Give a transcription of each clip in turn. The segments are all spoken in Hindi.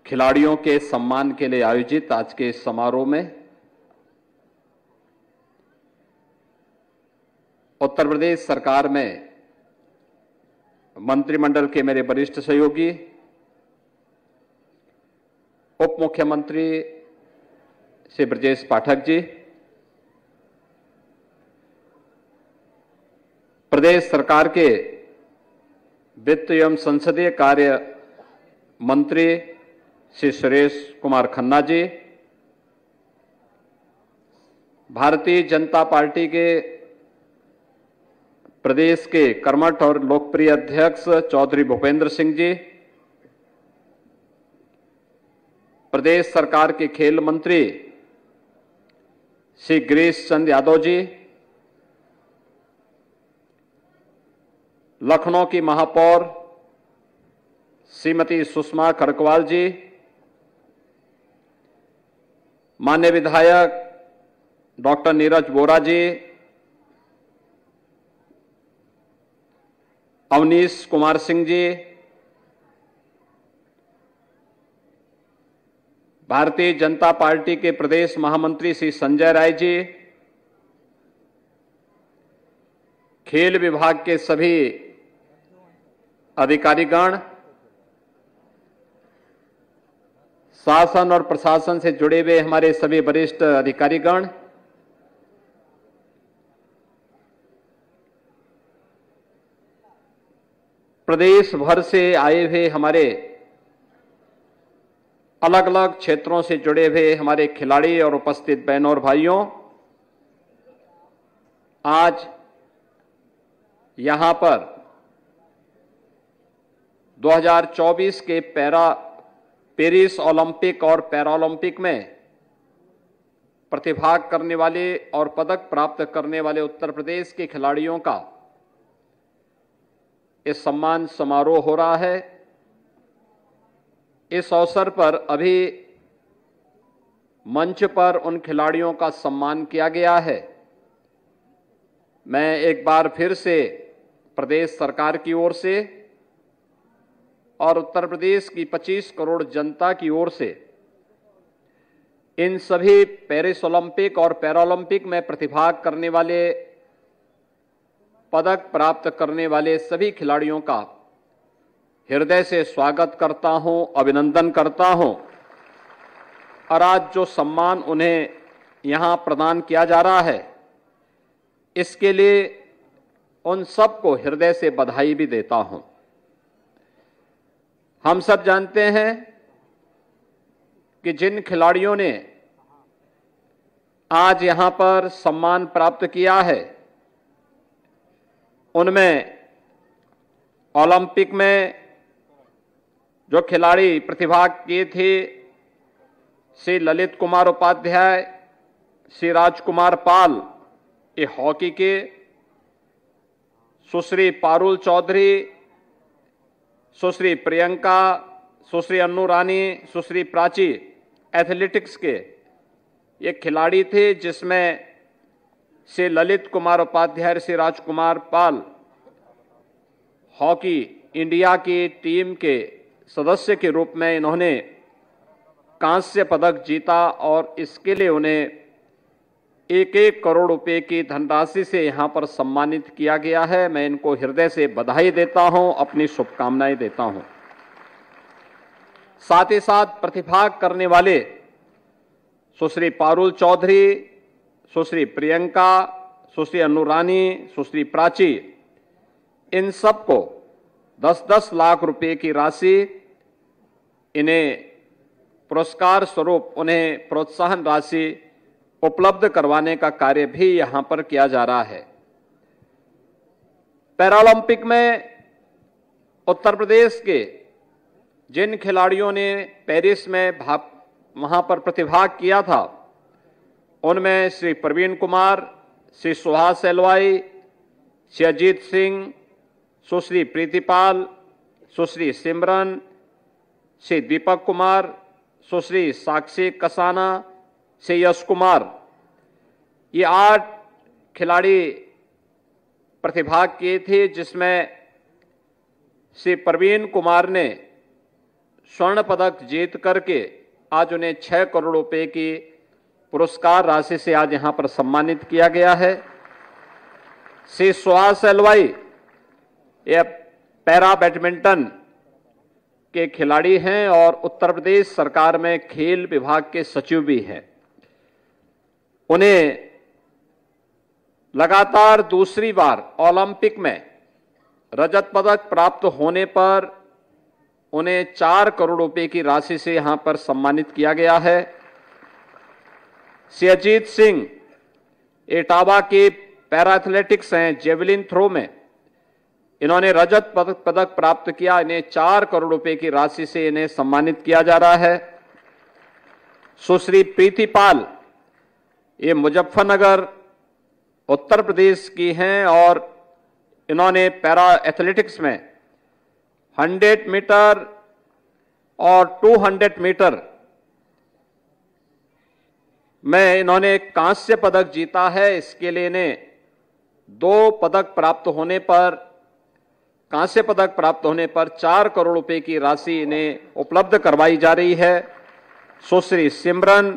खिलाड़ियों के सम्मान के लिए आयोजित आज के इस समारोह में उत्तर प्रदेश सरकार में मंत्रिमंडल के मेरे वरिष्ठ सहयोगी, उप मुख्यमंत्री श्री ब्रजेश पाठक जी, प्रदेश सरकार के वित्त एवं संसदीय कार्य मंत्री श्री सुरेश कुमार खन्ना जी, भारतीय जनता पार्टी के प्रदेश के कर्मठ और लोकप्रिय अध्यक्ष चौधरी भूपेंद्र सिंह जी, प्रदेश सरकार के खेल मंत्री श्री गिरीश चंद यादव जी, लखनऊ की महापौर श्रीमती सुषमा खरकवाल जी, माननीय विधायक डॉक्टर नीरज वोरा जी, अवनीश कुमार सिंह जी, भारतीय जनता पार्टी के प्रदेश महामंत्री श्री संजय राय जी, खेल विभाग के सभी अधिकारीगण, शासन और प्रशासन से जुड़े हुए हमारे सभी वरिष्ठ अधिकारीगण, प्रदेश भर से आए हुए हमारे अलग अलग क्षेत्रों से जुड़े हुए हमारे खिलाड़ी और उपस्थित बहनों और भाइयों, आज यहां पर 2024 के पेरिस ओलंपिक और पैरालंपिक में प्रतिभाग करने वाले और पदक प्राप्त करने वाले उत्तर प्रदेश के खिलाड़ियों का इस सम्मान समारोह हो रहा है। इस अवसर पर अभी मंच पर उन खिलाड़ियों का सम्मान किया गया है। मैं एक बार फिर से प्रदेश सरकार की ओर से और उत्तर प्रदेश की 25 करोड़ जनता की ओर से इन सभी पेरिस ओलंपिक और पैरालंपिक में प्रतिभाग करने वाले, पदक प्राप्त करने वाले सभी खिलाड़ियों का हृदय से स्वागत करता हूं, अभिनंदन करता हूं। और आज जो सम्मान उन्हें यहां प्रदान किया जा रहा है, इसके लिए उन सबको हृदय से बधाई भी देता हूं। हम सब जानते हैं कि जिन खिलाड़ियों ने आज यहां पर सम्मान प्राप्त किया है, उनमें ओलंपिक में जो खिलाड़ी प्रतिभाग किए थे, श्री ललित कुमार उपाध्याय, श्री राजकुमार पाल ये हॉकी के, सुश्री पारुल चौधरी, सुश्री प्रियंका, सुश्री अन्नू रानी, सुश्री प्राची एथलेटिक्स के ये खिलाड़ी थे, जिसमें श्री ललित कुमार उपाध्याय, श्री राजकुमार पाल हॉकी इंडिया की टीम के सदस्य के रूप में इन्होंने कांस्य पदक जीता और इसके लिए उन्हें 1-1 करोड़ रुपए की धनराशि से यहां पर सम्मानित किया गया है। मैं इनको हृदय से बधाई देता हूं, अपनी शुभकामनाएं देता हूं। साथ ही साथ प्रतिभाग करने वाले सुश्री पारुल चौधरी, सुश्री प्रियंका, सुश्री अन्नू रानी, सुश्री प्राची, इन सबको 10-10 लाख रुपए की राशि इन्हें पुरस्कार स्वरूप उन्हें प्रोत्साहन राशि उपलब्ध करवाने का कार्य भी यहां पर किया जा रहा है। पैरालंपिक में उत्तर प्रदेश के जिन खिलाड़ियों ने पेरिस में वहां पर प्रतिभाग किया था, उनमें श्री प्रवीण कुमार, श्री सुहास एलवाई, श्री अजीत सिंह, सुश्री प्रीतिपाल, सुश्री सिमरन, श्री दीपक कुमार, सुश्री साक्षी कसाना, श्री यश कुमार, ये 8 खिलाड़ी प्रतिभाग किए थे, जिसमें श्री प्रवीण कुमार ने स्वर्ण पदक जीत करके आज उन्हें 6 करोड़ रुपए की पुरस्कार राशि से आज यहां पर सम्मानित किया गया है। श्री सुहास एलवाई ये पैरा बैडमिंटन के खिलाड़ी हैं और उत्तर प्रदेश सरकार में खेल विभाग के सचिव भी हैं। उन्हें लगातार दूसरी बार ओलंपिक में रजत पदक प्राप्त होने पर उन्हें 4 करोड़ रुपए की राशि से यहां पर सम्मानित किया गया है। श्री अजीत सिंह इटावा के पैरा एथलेटिक्स हैं, जेवलिन थ्रो में इन्होंने रजत पदक प्राप्त किया। इन्हें 4 करोड़ रुपए की राशि से इन्हें सम्मानित किया जा रहा है। सुश्री प्रीति पाल ये मुजफ्फरनगर उत्तर प्रदेश की हैं और इन्होंने पैरा एथलेटिक्स में 100 मीटर और 200 मीटर में इन्होंने कांस्य पदक जीता है। इसके लिए इन्हें 2 पदक प्राप्त होने पर, कांस्य पदक प्राप्त होने पर 4 करोड़ रुपए की राशि इन्हें उपलब्ध करवाई जा रही है। सुश्री सिमरन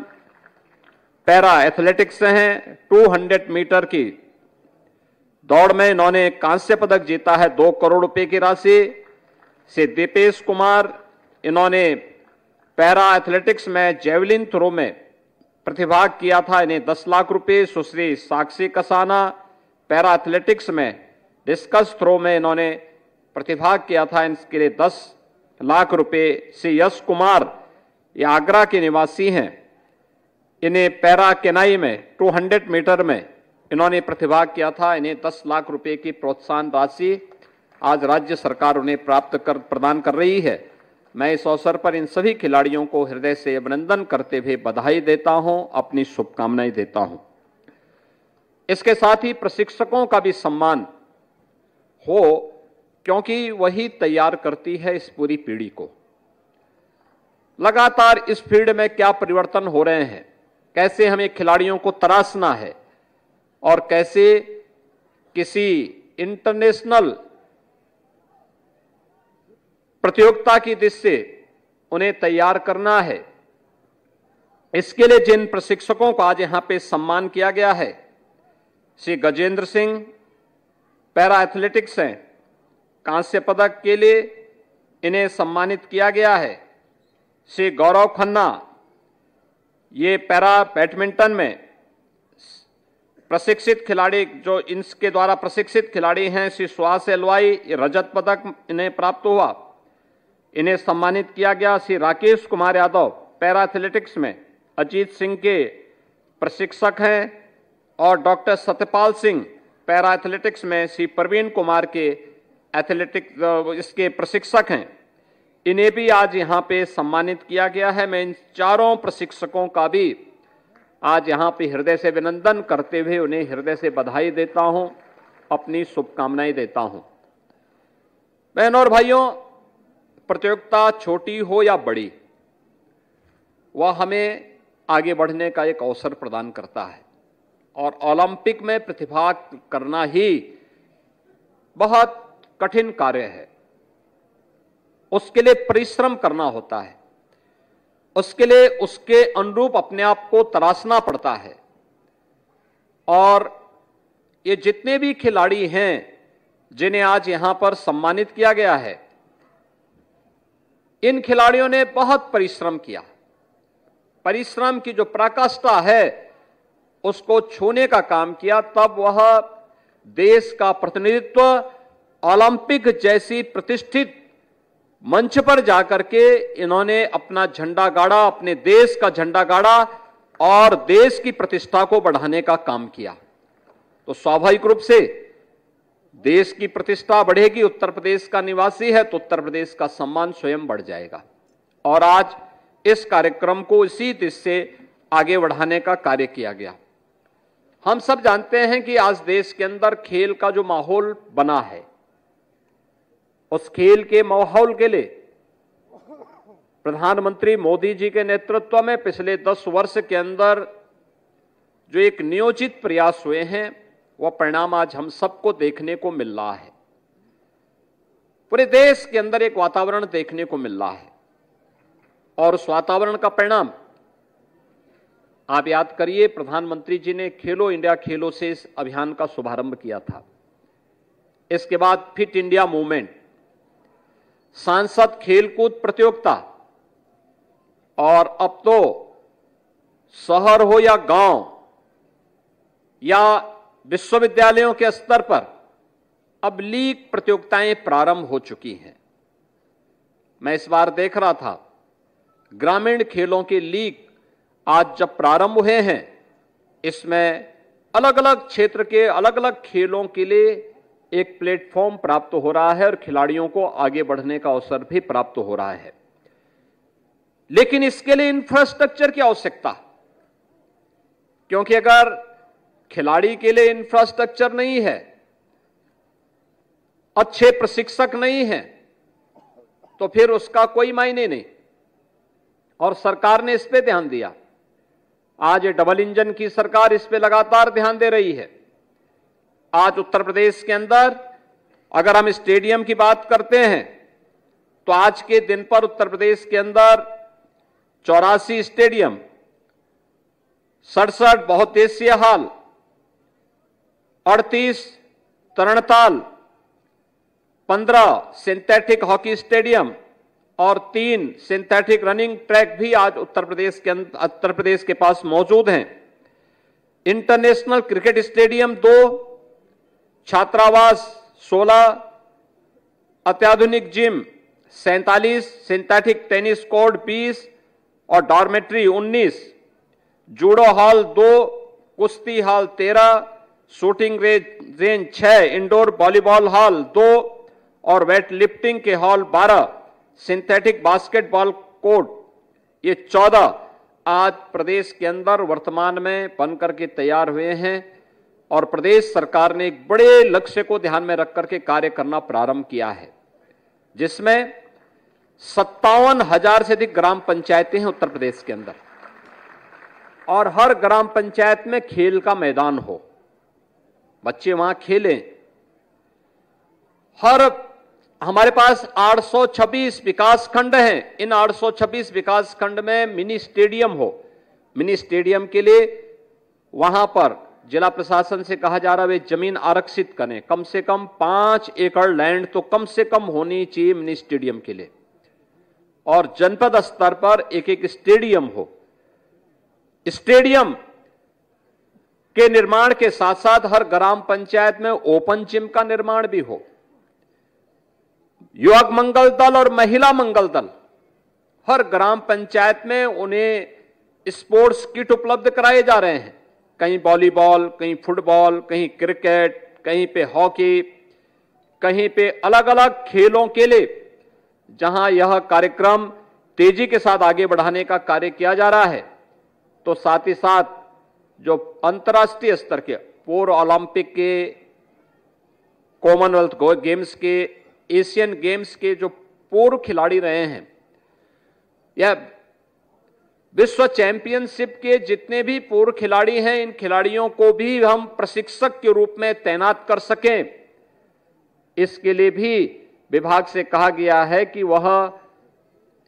पैरा एथलेटिक्स हैं, 200 मीटर की दौड़ में इन्होंने कांस्य पदक जीता है, 2 करोड़ रुपए की राशि से। दीपेश कुमार इन्होंने पैरा एथलेटिक्स में जेवलिन थ्रो में प्रतिभाग किया था, इन्हें 10 लाख रुपए। सुश्री साक्षी कसाना पैरा एथलेटिक्स में डिस्कस थ्रो में इन्होंने प्रतिभाग किया था, इसके लिए 10 लाख रुपए। श्री यश कुमार ये आगरा के निवासी हैं, इन्हें पैरा केनाई में 200 मीटर में इन्होंने प्रतिभाग किया था, इन्हें 10 लाख रुपए की प्रोत्साहन राशि आज राज्य सरकार उन्हें प्रदान कर रही है। मैं इस अवसर पर इन सभी खिलाड़ियों को हृदय से अभिनंदन करते हुए बधाई देता हूं, अपनी शुभकामनाएं देता हूं। इसके साथ ही प्रशिक्षकों का भी सम्मान हो, क्योंकि वही तैयार करती है इस पूरी पीढ़ी को। लगातार इस फील्ड में क्या परिवर्तन हो रहे हैं, कैसे हमें खिलाड़ियों को तराशना है और कैसे किसी इंटरनेशनल प्रतियोगिता की दिशा से उन्हें तैयार करना है, इसके लिए जिन प्रशिक्षकों को आज यहां पे सम्मान किया गया है, श्री गजेंद्र सिंह पैरा एथलेटिक्स हैं, कांस्य पदक के लिए इन्हें सम्मानित किया गया है। श्री गौरव खन्ना ये पैरा बैडमिंटन में प्रशिक्षित खिलाड़ी, जो इनके द्वारा प्रशिक्षित खिलाड़ी हैं, श्री सुहास एलवाई रजत पदक इन्हें प्राप्त हुआ, इन्हें सम्मानित किया गया। श्री राकेश कुमार यादव पैरा एथलेटिक्स में अजीत सिंह के प्रशिक्षक हैं और doctor Satyapal Singh para athletics में श्री प्रवीण कुमार के एथलेटिक्स इसके प्रशिक्षक हैं, इन्हें भी आज यहां पे सम्मानित किया गया है। मैं इन चारों प्रशिक्षकों का भी आज यहां पे हृदय से अभिनंदन करते हुए उन्हें हृदय से बधाई देता हूं, अपनी शुभकामनाएं देता हूं। बहनों और भाइयों, प्रतियोगिता छोटी हो या बड़ी, वह हमें आगे बढ़ने का एक अवसर प्रदान करता है और ओलंपिक में प्रतिभाग करना ही बहुत कठिन कार्य है। उसके लिए परिश्रम करना होता है, उसके लिए उसके अनुरूप अपने आप को तराशना पड़ता है। और ये जितने भी खिलाड़ी हैं जिन्हें आज यहां पर सम्मानित किया गया है, इन खिलाड़ियों ने बहुत परिश्रम किया। परिश्रम की जो पराकाष्ठा है उसको छूने का काम किया, तब वह देश का प्रतिनिधित्व ओलंपिक जैसी प्रतिष्ठित मंच पर जाकर के इन्होंने अपना झंडा गाड़ा, अपने देश का झंडा गाड़ा और देश की प्रतिष्ठा को बढ़ाने का काम किया। तो स्वाभाविक रूप से देश की प्रतिष्ठा बढ़ेगी। उत्तर प्रदेश का निवासी है तो उत्तर प्रदेश का सम्मान स्वयं बढ़ जाएगा। और आज इस कार्यक्रम को इसी दिशा से आगे बढ़ाने का कार्य किया गया। हम सब जानते हैं कि आज देश के अंदर खेल का जो माहौल बना है, उस खेल के माहौल के लिए प्रधानमंत्री मोदी जी के नेतृत्व में पिछले 10 वर्ष के अंदर जो एक नियोजित प्रयास हुए हैं, वह परिणाम आज हम सबको देखने को मिल रहा है। पूरे देश के अंदर एक वातावरण देखने को मिल रहा है और उस वातावरण का परिणाम आप याद करिए, प्रधानमंत्री जी ने खेलो इंडिया खेलो से इस अभियान का शुभारंभ किया था। इसके बाद फिट इंडिया मूवमेंट, सांसद खेलकूद प्रतियोगिता, और अब तो शहर हो या गांव या विश्वविद्यालयों के स्तर पर अब लीग प्रतियोगिताएं प्रारंभ हो चुकी हैं। मैं इस बार देख रहा था, ग्रामीण खेलों के लीग आज जब प्रारंभ हुए हैं, इसमें अलग अलग क्षेत्र के अलग अलग खेलों के लिए एक प्लेटफॉर्म प्राप्त हो रहा है और खिलाड़ियों को आगे बढ़ने का अवसर भी प्राप्त हो रहा है। लेकिन इसके लिए इंफ्रास्ट्रक्चर की आवश्यकता, क्योंकि अगर खिलाड़ी के लिए इंफ्रास्ट्रक्चर नहीं है, अच्छे प्रशिक्षक नहीं है, तो फिर उसका कोई मायने नहीं। और सरकार ने इस पे ध्यान दिया। आज डबल इंजन की सरकार इस पे लगातार ध्यान दे रही है। आज उत्तर प्रदेश के अंदर अगर हम स्टेडियम की बात करते हैं तो आज के दिन पर उत्तर प्रदेश के अंदर 84 स्टेडियम, 67 बहुउद्देशीय हॉल, 38 तरणताल, 15 सिंथेटिक हॉकी स्टेडियम और 3 सिंथेटिक रनिंग ट्रैक भी आज उत्तर प्रदेश के पास मौजूद हैं। इंटरनेशनल क्रिकेट स्टेडियम 2, छात्रावास 16, अत्याधुनिक जिम 47, सिंथेटिक टेनिस कोर्ट 20 और डॉर्मेट्री 19, जूडो हॉल 2, कुश्ती hall 13, shooting range 6, indoor volleyball hall 2 और वेट लिफ्टिंग के हॉल 12, सिंथेटिक बास्केटबॉल कोर्ट ये 14 आज प्रदेश के अंदर वर्तमान में बनकर के तैयार हुए हैं। और प्रदेश सरकार ने एक बड़े लक्ष्य को ध्यान में रख करके कार्य करना प्रारंभ किया है, जिसमें 57,000 से अधिक ग्राम पंचायतें हैं उत्तर प्रदेश के अंदर, और हर ग्राम पंचायत में खेल का मैदान हो, बच्चे वहां खेलें। हमारे पास 826 विकास खंड हैं। इन 826 विकास खंड में मिनी स्टेडियम हो। मिनी स्टेडियम के लिए वहां पर जिला प्रशासन से कहा जा रहा है वे जमीन आरक्षित करें, कम से कम 5 एकड़ लैंड तो कम से कम होनी चाहिए मिनी स्टेडियम के लिए, और जनपद स्तर पर एक एक स्टेडियम हो। स्टेडियम के निर्माण के साथ साथ हर ग्राम पंचायत में ओपन जिम का निर्माण भी हो। युवक मंगल दल और महिला मंगल दल हर ग्राम पंचायत में उन्हें स्पोर्ट्स किट उपलब्ध कराए जा रहे हैं। कहीं वॉलीबॉल, कहीं फुटबॉल, कहीं क्रिकेट, कहीं पे हॉकी, कहीं पे अलग अलग खेलों के लिए जहां यह कार्यक्रम तेजी के साथ आगे बढ़ाने का कार्य किया जा रहा है, तो साथ ही साथ जो अंतर्राष्ट्रीय स्तर के पूर्व ओलंपिक के, कॉमनवेल्थ गेम्स के, एशियन गेम्स के जो पूर्व खिलाड़ी रहे हैं, या विश्व चैंपियनशिप के जितने भी पूर्व खिलाड़ी हैं, इन खिलाड़ियों को भी हम प्रशिक्षक के रूप में तैनात कर सकें, इसके लिए भी विभाग से कहा गया है कि वह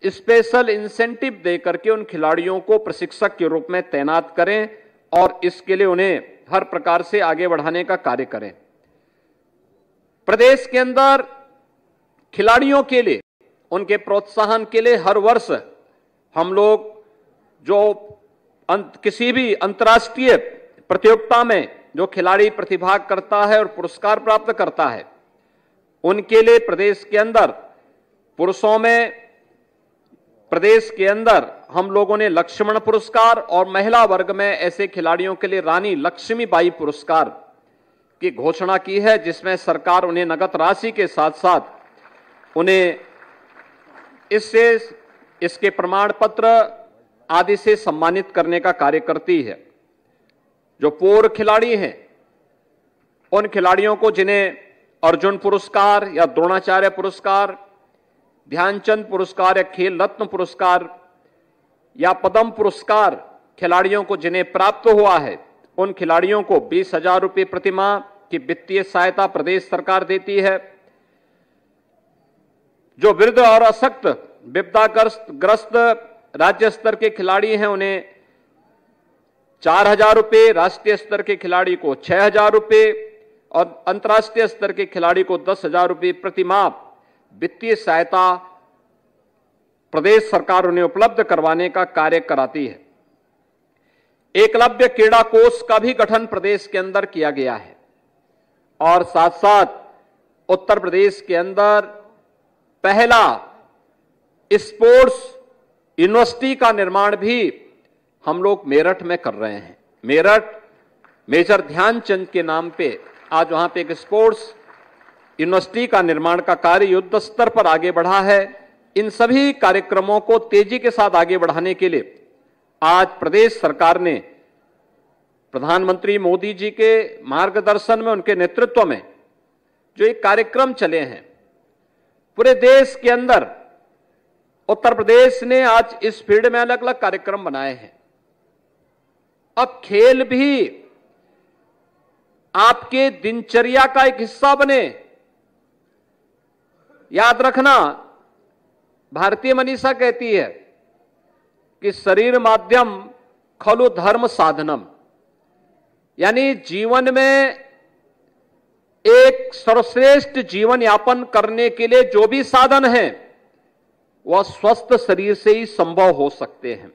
स्पेशल इंसेंटिव देकर के उन खिलाड़ियों को प्रशिक्षक के रूप में तैनात करें और इसके लिए उन्हें हर प्रकार से आगे बढ़ाने का कार्य करें। प्रदेश के अंदर खिलाड़ियों के लिए, उनके प्रोत्साहन के लिए हर वर्ष हम लोग जो किसी भी अंतर्राष्ट्रीय प्रतियोगिता में जो खिलाड़ी प्रतिभाग करता है और पुरस्कार प्राप्त करता है, उनके लिए प्रदेश के अंदर पुरुषों में प्रदेश के अंदर हम लोगों ने लक्ष्मण पुरस्कार और महिला वर्ग में ऐसे खिलाड़ियों के लिए रानी लक्ष्मीबाई पुरस्कार की घोषणा की है, जिसमें सरकार उन्हें नगद राशि के साथ साथ उन्हें इसके प्रमाण पत्र आदि से सम्मानित करने का कार्य करती है। जो पूर्व खिलाड़ी हैं, उन खिलाड़ियों को जिन्हें अर्जुन पुरस्कार या द्रोणाचार्य पुरस्कार, ध्यानचंद पुरस्कार या खेल रत्न पुरस्कार या पद्म पुरस्कार खिलाड़ियों को जिन्हें प्राप्त हुआ है, उन खिलाड़ियों को 20,000 रुपये प्रतिमाह की वित्तीय सहायता प्रदेश सरकार देती है। जो वृद्ध और अशक्त विपदाग्रस्त राज्य स्तर के खिलाड़ी हैं उन्हें 4,000 रुपये, राष्ट्रीय स्तर के खिलाड़ी को 6,000 रुपये और अंतर्राष्ट्रीय स्तर के खिलाड़ी को 10,000 रुपये प्रति माह वित्तीय सहायता प्रदेश सरकार उन्हें उपलब्ध करवाने का कार्य कराती है। एकलव्य क्रीड़ा कोष का भी गठन प्रदेश के अंदर किया गया है और साथ साथ उत्तर प्रदेश के अंदर पहला स्पोर्ट्स यूनिवर्सिटी का निर्माण भी हम लोग मेरठ में कर रहे हैं। मेरठ मेजर ध्यानचंद के नाम पे आज वहां पे एक स्पोर्ट्स यूनिवर्सिटी का निर्माण का कार्य युद्ध स्तर पर आगे बढ़ा है। इन सभी कार्यक्रमों को तेजी के साथ आगे बढ़ाने के लिए आज प्रदेश सरकार ने प्रधानमंत्री मोदी जी के मार्गदर्शन में, उनके नेतृत्व में जो एक कार्यक्रम चले हैं पूरे देश के अंदर, उत्तर प्रदेश ने आज इस फील्ड में अलग अलग कार्यक्रम बनाए हैं। अब खेल भी आपके दिनचर्या का एक हिस्सा बने। याद रखना, भारतीय मनीषा कहती है कि शरीर माध्यम खलु धर्म साधनम, यानी जीवन में एक सर्वश्रेष्ठ जीवन यापन करने के लिए जो भी साधन है वह स्वस्थ शरीर से ही संभव हो सकते हैं।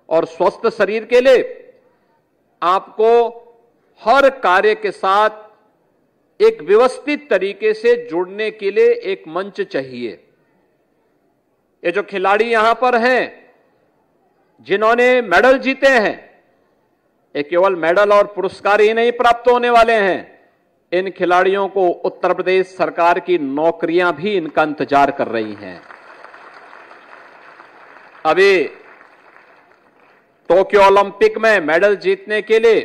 और स्वस्थ शरीर के लिए आपको हर कार्य के साथ एक व्यवस्थित तरीके से जुड़ने के लिए एक मंच चाहिए। ये जो खिलाड़ी यहां पर हैं जिन्होंने मेडल जीते हैं, ये केवल मेडल और पुरस्कार ही नहीं प्राप्त होने वाले हैं, इन खिलाड़ियों को उत्तर प्रदेश सरकार की नौकरियां भी इनका इंतजार कर रही हैं। अभी टोक्यो ओलंपिक में मेडल जीतने के लिए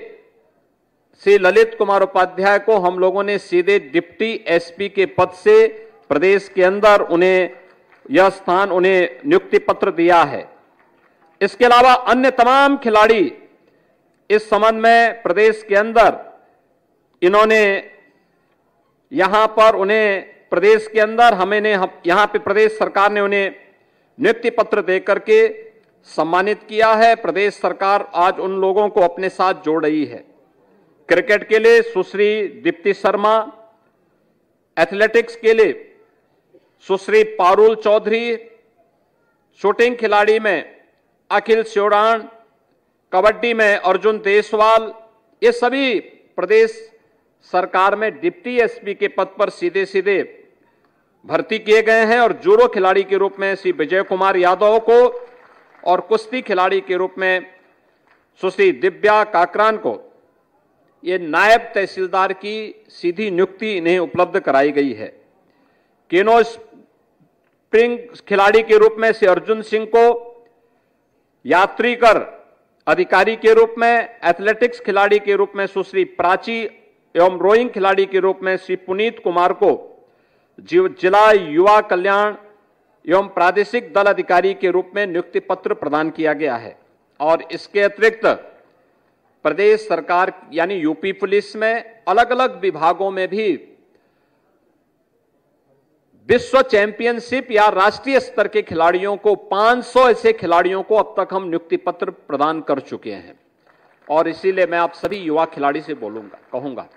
श्री ललित कुमार उपाध्याय को हम लोगों ने सीधे डिप्टी एसपी के पद से प्रदेश के अंदर उन्हें यह स्थान, उन्हें नियुक्ति पत्र दिया है। इसके अलावा अन्य तमाम खिलाड़ी इस संबंध में प्रदेश के अंदर इन्होंने यहां पर उन्हें प्रदेश के अंदर यहां पे प्रदेश सरकार ने उन्हें नियुक्ति पत्र देकर के सम्मानित किया है। प्रदेश सरकार आज उन लोगों को अपने साथ जोड़ रही है। क्रिकेट के लिए सुश्री दीप्ति शर्मा, एथलेटिक्स के लिए सुश्री पारुल चौधरी, शूटिंग खिलाड़ी में अखिल श्योराण, कबड्डी में अर्जुन देसवाल, ये सभी प्रदेश सरकार में डिप्टी एसपी के पद पर सीधे सीधे भर्ती किए गए हैं। और जूडो खिलाड़ी के रूप में श्री विजय कुमार यादव को और कुश्ती खिलाड़ी के रूप में सुश्री दिव्या काकरान को ये नायब तहसीलदार की सीधी नियुक्ति इन्हें उपलब्ध कराई गई है। केनो स्प्रिंग खिलाड़ी के रूप में श्री अर्जुन सिंह को, यात्री कर अधिकारी के रूप में, एथलेटिक्स खिलाड़ी के रूप में सुश्री प्राची एवं रोइंग खिलाड़ी के रूप में श्री पुनीत कुमार को जिला युवा कल्याण एवं प्रादेशिक दल अधिकारी के रूप में नियुक्ति पत्र प्रदान किया गया है। और इसके अतिरिक्त प्रदेश सरकार यानी यूपी पुलिस में अलग अलग विभागों में भी विश्व चैंपियनशिप या राष्ट्रीय स्तर के खिलाड़ियों को 500 ऐसे खिलाड़ियों को अब तक हम नियुक्ति पत्र प्रदान कर चुके हैं। और इसीलिए मैं आप सभी युवा खिलाड़ी से कहूंगा,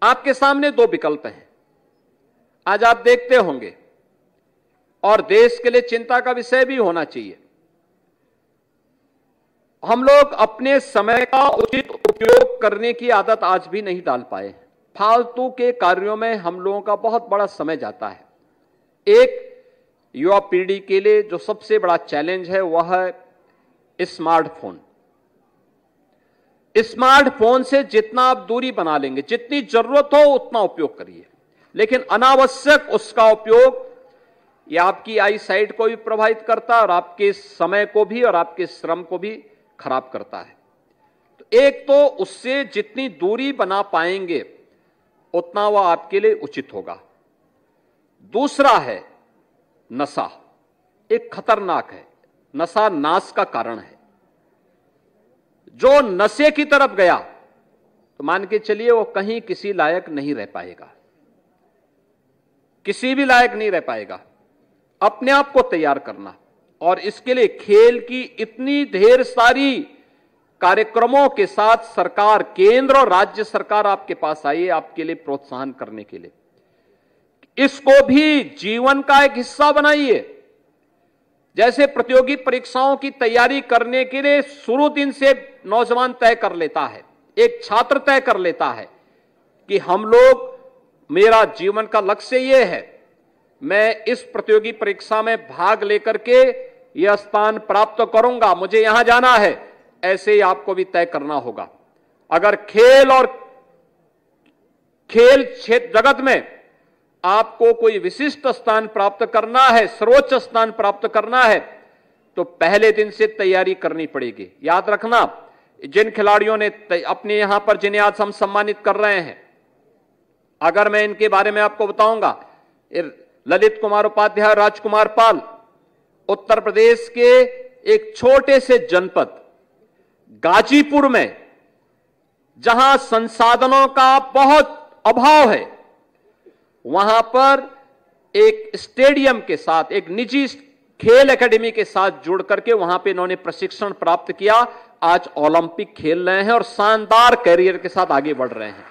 आपके सामने दो विकल्प हैं। आज आप देखते होंगे और देश के लिए चिंता का विषय भी होना चाहिए, हम लोग अपने समय का उचित उपयोग करने की आदत आज भी नहीं डाल पाए। फालतू के कार्यों में हम लोगों का बहुत बड़ा समय जाता है। एक युवा पीढ़ी के लिए जो सबसे बड़ा चैलेंज है वह है स्मार्टफोन। स्मार्टफोन से जितना आप दूरी बना लेंगे, जितनी जरूरत हो उतना उपयोग करिए, लेकिन अनावश्यक उसका उपयोग यह आपकी आई साइट को भी प्रभावित करता है और आपके समय को भी और आपके श्रम को भी खराब करता है। तो एक तो उससे जितनी दूरी बना पाएंगे उतना वह आपके लिए उचित होगा। दूसरा है नशा, एक खतरनाक है। नशा नाश का कारण है। जो नशे की तरफ गया तो मान के चलिए वो कहीं किसी लायक नहीं रह पाएगा, किसी भी लायक नहीं रह पाएगा। अपने आप को तैयार करना और इसके लिए खेल की इतनी ढेर सारी कार्यक्रमों के साथ सरकार, केंद्र और राज्य सरकार आपके पास आई है आपके लिए प्रोत्साहन करने के लिए। इसको भी जीवन का एक हिस्सा बनाइए। जैसे प्रतियोगी परीक्षाओं की तैयारी करने के लिए शुरू दिन से नौजवान तय कर लेता है, एक छात्र तय कर लेता है कि हम लोग, मेरा जीवन का लक्ष्य यह है, मैं इस प्रतियोगी परीक्षा में भाग लेकर के यह स्थान प्राप्त करूंगा, मुझे यहां जाना है। ऐसे ही आपको भी तय करना होगा। अगर खेल और खेल क्षेत्र जगत में आपको कोई विशिष्ट स्थान प्राप्त करना है, सर्वोच्च स्थान प्राप्त करना है, तो पहले दिन से तैयारी करनी पड़ेगी। याद रखना, जिन खिलाड़ियों ने अपने यहां पर, जिन्हें आज हम सम्मानित कर रहे हैं, अगर मैं इनके बारे में आपको बताऊंगा, ललित कुमार उपाध्याय, राजकुमार पाल, उत्तर प्रदेश के एक छोटे से जनपद गाजीपुर में, जहां संसाधनों का बहुत अभाव है, वहां पर एक स्टेडियम के साथ, एक निजी खेल एकेडमी के साथ जुड़ करके वहां पे इन्होंने प्रशिक्षण प्राप्त किया। आज ओलंपिक खेल रहे हैं और शानदार कैरियर के साथ आगे बढ़ रहे हैं।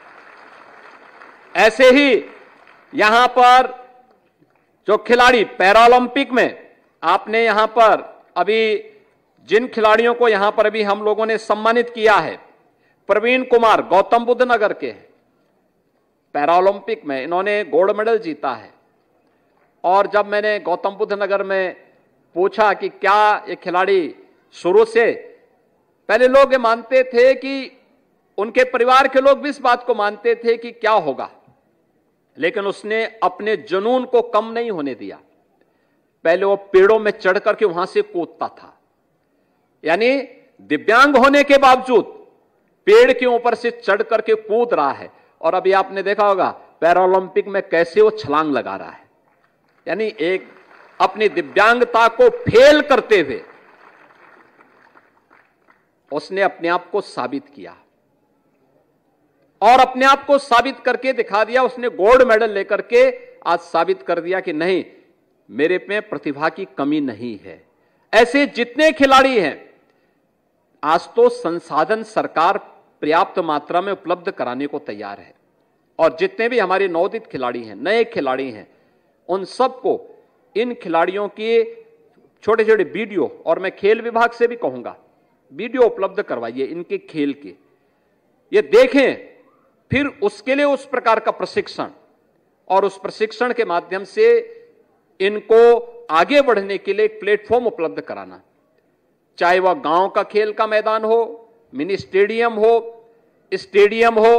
ऐसे ही यहां पर जो खिलाड़ी पैरालंपिक में, आपने यहां पर अभी जिन खिलाड़ियों को यहां पर अभी हम लोगों ने सम्मानित किया है, प्रवीण कुमार गौतम बुद्ध नगर के हैं, पैरालंपिक में इन्होंने गोल्ड मेडल जीता है। और जब मैंने गौतम बुद्ध नगर में पूछा कि क्या ये खिलाड़ी, शुरू से पहले लोग ये मानते थे कि, उनके परिवार के लोग भी इस बात को मानते थे कि क्या होगा, लेकिन उसने अपने जुनून को कम नहीं होने दिया। पहले वो पेड़ों में चढ़ करके वहां से कूदता था, यानी दिव्यांग होने के बावजूद पेड़ के ऊपर से चढ़ करके कूद रहा है। और अभी आपने देखा होगा पैरालंपिक में कैसे वो छलांग लगा रहा है, यानी एक अपनी दिव्यांगता को फेल करते हुए उसने अपने आप को साबित किया और अपने आप को साबित करके दिखा दिया। उसने गोल्ड मेडल लेकर के आज साबित कर दिया कि नहीं, मेरे में प्रतिभा की कमी नहीं है। ऐसे जितने खिलाड़ी हैं, आज तो संसाधन सरकार पर्याप्त मात्रा में उपलब्ध कराने को तैयार है। और जितने भी हमारे नवोदित खिलाड़ी हैं, नए खिलाड़ी हैं, उन सबको इन खिलाड़ियों के छोटे छोटे वीडियो, और मैं खेल विभाग से भी कहूंगा, वीडियो उपलब्ध करवाइए इनके खेल के, ये देखें। फिर उसके लिए उस प्रकार का प्रशिक्षण, और उस प्रशिक्षण के माध्यम से इनको आगे बढ़ने के लिए एक प्लेटफॉर्म उपलब्ध कराना, चाहे वह गांव का खेल का मैदान हो, मिनी स्टेडियम हो, स्टेडियम हो।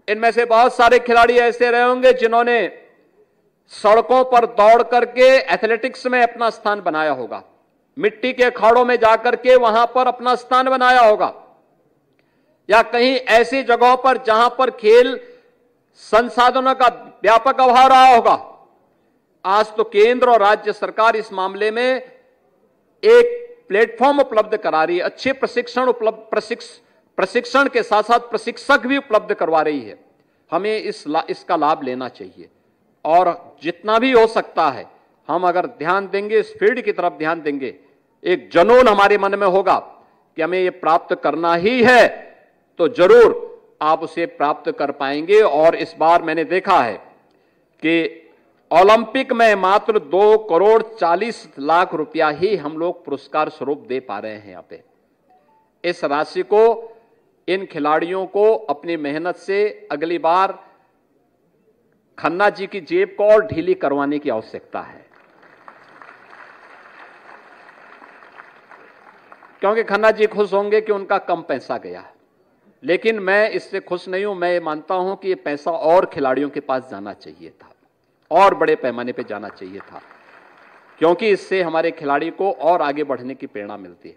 इनमें से बहुत सारे खिलाड़ी ऐसे रहे होंगे जिन्होंने सड़कों पर दौड़ करके एथलेटिक्स में अपना स्थान बनाया होगा, मिट्टी के अखाड़ों में जाकर के वहां पर अपना स्थान बनाया होगा, या कहीं ऐसी जगहों पर जहां पर खेल संसाधनों का व्यापक अभाव रहा होगा। आज तो केंद्र और राज्य सरकार इस मामले में एक प्लेटफॉर्म उपलब्ध करा रही है, अच्छे प्रशिक्षण के साथ साथ प्रशिक्षक भी उपलब्ध करवा रही है। हमें इसका लाभ लेना चाहिए, और जितना भी हो सकता है हम अगर ध्यान देंगे, इस फील्ड की तरफ ध्यान देंगे, एक जुनून हमारे मन में होगा कि हमें ये प्राप्त करना ही है, तो जरूर आप उसे प्राप्त कर पाएंगे। और इस बार मैंने देखा है कि ओलंपिक में मात्र 2,40,00,000 रुपया ही हम लोग पुरस्कार स्वरूप दे पा रहे हैं। यहाँ पे इस राशि को इन खिलाड़ियों को अपनी मेहनत से अगली बार खन्ना जी की जेब को और ढीली करवाने की आवश्यकता है, क्योंकि खन्ना जी खुश होंगे कि उनका कम पैसा गया। लेकिन मैं इससे खुश नहीं हूं। मैं ये मानता हूं कि ये पैसा और खिलाड़ियों के पास जाना चाहिए था, और बड़े पैमाने पे जाना चाहिए था, क्योंकि इससे हमारे खिलाड़ी को और आगे बढ़ने की प्रेरणा मिलती है।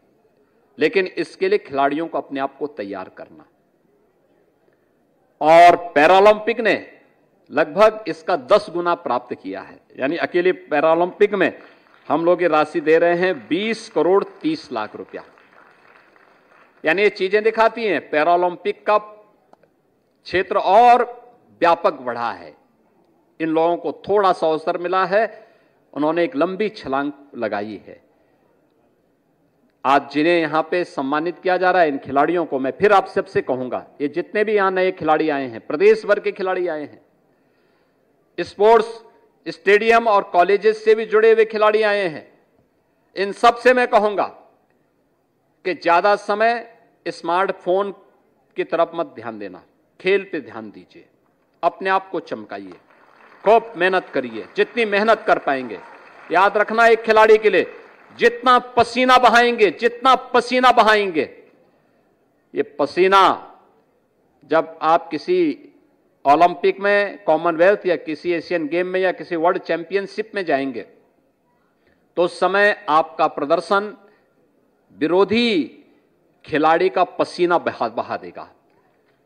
लेकिन इसके लिए खिलाड़ियों को अपने आप को तैयार करना, और पैरालंपिक ने लगभग इसका 10 गुना प्राप्त किया है। यानी अकेले पैरालंपिक में हम लोग ये राशि दे रहे हैं 20,30,00,000 रुपया। यानी ये चीजें दिखाती हैं पैरालंपिक का क्षेत्र और व्यापक बढ़ा है। इन लोगों को थोड़ा सा अवसर मिला है, उन्होंने एक लंबी छलांग लगाई है। आज जिन्हें यहां पे सम्मानित किया जा रहा है, इन खिलाड़ियों को मैं फिर आप सबसे कहूंगा, ये जितने भी यहां नए खिलाड़ी आए हैं, प्रदेश भर के खिलाड़ी आए हैं, स्पोर्ट्स स्टेडियम और कॉलेजेस से भी जुड़े हुए खिलाड़ी आए हैं, इन सब से मैं कहूंगा कि ज्यादा समय स्मार्टफोन की तरफ मत ध्यान देना, खेल पे ध्यान दीजिए, अपने आप को चमकाइए, खूब मेहनत करिए, जितनी मेहनत कर पाएंगे। याद रखना, एक खिलाड़ी के लिए जितना पसीना बहाएंगे, ये पसीना जब आप किसी ओलंपिक में, कॉमनवेल्थ या किसी एशियन गेम में या किसी वर्ल्ड चैंपियनशिप में जाएंगे, तो उस समय आपका प्रदर्शन विरोधी खिलाड़ी का पसीना बहा देगा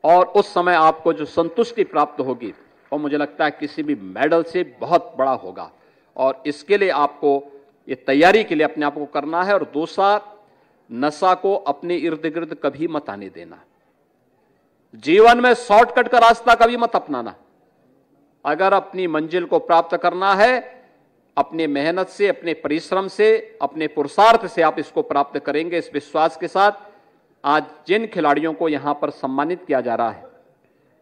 और उस समय आपको जो संतुष्टि प्राप्त होगी और मुझे लगता है किसी भी मेडल से बहुत बड़ा होगा। और इसके लिए आपको ये तैयारी के लिए अपने आप को करना है। और दूसरा, नशा को अपने इर्द गिर्द कभी मत आने देना। जीवन में शॉर्टकट का रास्ता कभी मत अपनाना। अगर अपनी मंजिल को प्राप्त करना है, अपनी मेहनत से, अपने परिश्रम से, अपने पुरुषार्थ से आप इसको प्राप्त करेंगे। इस विश्वास के साथ आज जिन खिलाड़ियों को यहां पर सम्मानित किया जा रहा है,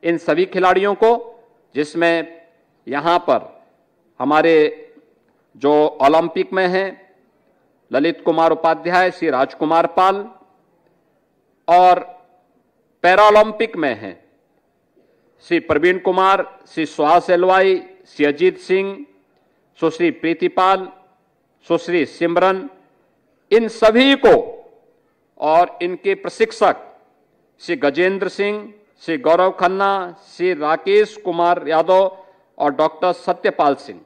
इन सभी खिलाड़ियों को, जिसमें यहां पर हमारे जो ओलंपिक में हैं ललित कुमार उपाध्याय, श्री राजकुमार पाल, और पैरालंपिक में हैं श्री प्रवीण कुमार, श्री सुहास एलवाई, श्री अजीत सिंह, सुश्री प्रीतिपाल, सुश्री सिमरन, इन सभी को और इनके प्रशिक्षक श्री गजेंद्र सिंह, श्री गौरव खन्ना, श्री राकेश कुमार यादव और डॉक्टर सत्यपाल सिंह,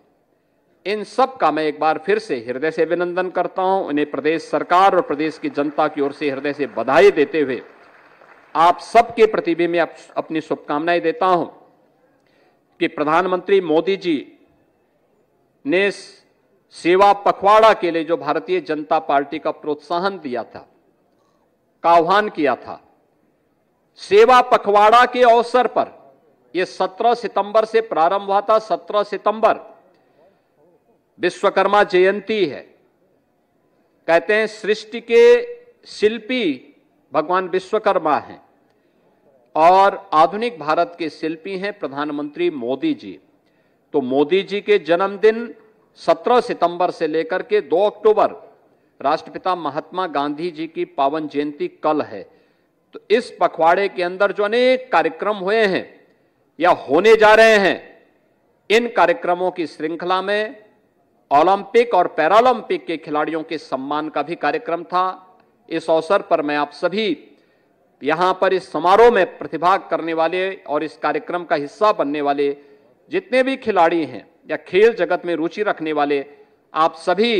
इन सब का मैं एक बार फिर से हृदय से अभिनंदन करता हूं। उन्हें प्रदेश सरकार और प्रदेश की जनता की ओर से हृदय से बधाई देते हुए आप सबके प्रति भी मैं अपनी शुभकामनाएं देता हूं कि प्रधानमंत्री मोदी जी ने सेवा पखवाड़ा के लिए जो भारतीय जनता पार्टी का प्रोत्साहन दिया था, का आह्वान किया था, सेवा पखवाड़ा के अवसर पर यह 17 सितंबर से प्रारंभ हुआ था। 17 सितंबर विश्वकर्मा जयंती है। कहते हैं सृष्टि के शिल्पी भगवान विश्वकर्मा हैं और आधुनिक भारत के शिल्पी हैं प्रधानमंत्री मोदी जी। तो मोदी जी के जन्मदिन 17 सितंबर से लेकर के 2 अक्टूबर राष्ट्रपिता महात्मा गांधी जी की पावन जयंती कल है। तो इस पखवाड़े के अंदर जो अनेक कार्यक्रम हुए हैं या होने जा रहे हैं, इन कार्यक्रमों की श्रृंखला में ओलंपिक और पैरालंपिक के खिलाड़ियों के सम्मान का भी कार्यक्रम था। इस अवसर पर मैं आप सभी यहां पर इस समारोह में प्रतिभाग करने वाले और इस कार्यक्रम का हिस्सा बनने वाले जितने भी खिलाड़ी हैं या खेल जगत में रुचि रखने वाले आप सभी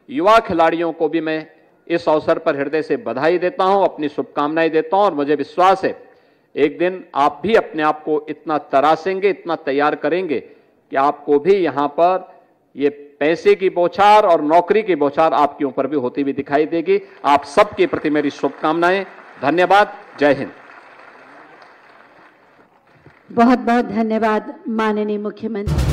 युवा खिलाड़ियों को भी मैं इस अवसर पर हृदय से बधाई देता हूं, अपनी शुभकामनाएं देता हूं। और मुझे विश्वास है एक दिन आप भी अपने आप को इतना तराशेंगे, इतना तैयार करेंगे कि आपको भी यहां पर ये पैसे की बौछार और नौकरी की बौछार आपके ऊपर भी होती हुई दिखाई देगी। आप सबके प्रति मेरी शुभकामनाएं। धन्यवाद। जय हिंद। बहुत बहुत धन्यवाद माननीय मुख्यमंत्री।